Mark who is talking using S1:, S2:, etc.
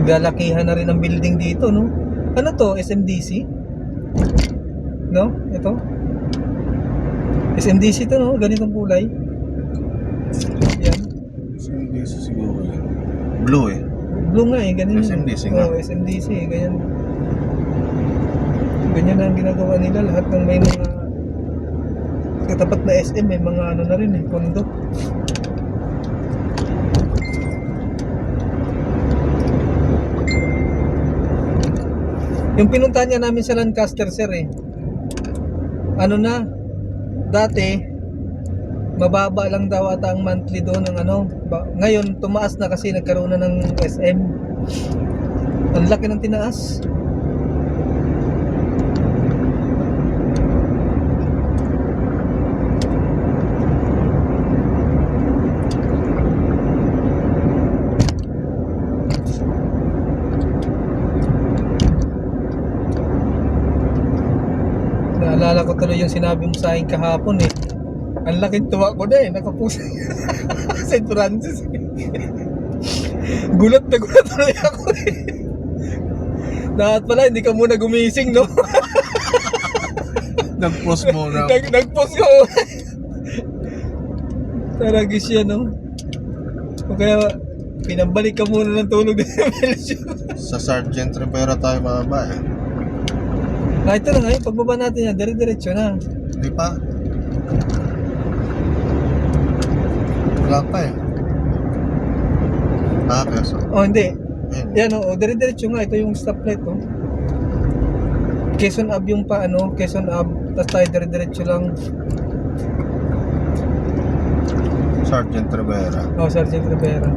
S1: Naglalakihan na rin ang building dito, no? Ano to? SMDC? No? Ito? SMDC to, no? Ganitong kulay. Yan.
S2: SMDC siguro yun. Blue eh.
S1: Blue nga eh, ganyan.
S2: SMDC nga.
S1: Oo, SMDC, ganyan. Ganyan na ang ginagawa nila. Lahat ng may mga katapat na SM, may mga ano na rin eh, kondo. Yung pinuntahan niya namin sa Lancaster, sir eh. Ano na, dati, mababa lang daw ata ang monthly doon ng ano. Ngayon, tumaas na kasi nagkaroon na ng SM. Ang laki ng tinaas. Naalala ko tuloy yung sinabi mo sa akin kahapon eh. Ang laking tuwa ko na eh, nakapusa St. Francis. Gulat na gulat tuloy ako eh. Dapat pala hindi ka muna gumising, no?
S2: Nag-post mo na.
S1: Nag-post ko. Taragis yan, no? O kaya pinambalik ka muna ng tulog na
S2: Sa Sergeant Rivera tayo mababa eh.
S1: ito na ngayon, pagbaba natin yan, dire-diretso na.
S2: Hindi pa. Wala pa eh. Keso.
S1: Oh, hindi.
S2: Ayun.
S1: Yan o, dire-diretso nga. Ito yung stoplight, oh. Quezon Ave yung pa, ano, Quezon Ave. Tapos tayo dire-diretso lang.
S2: Sergeant Rivera.
S1: Oh, Sergeant Rivera.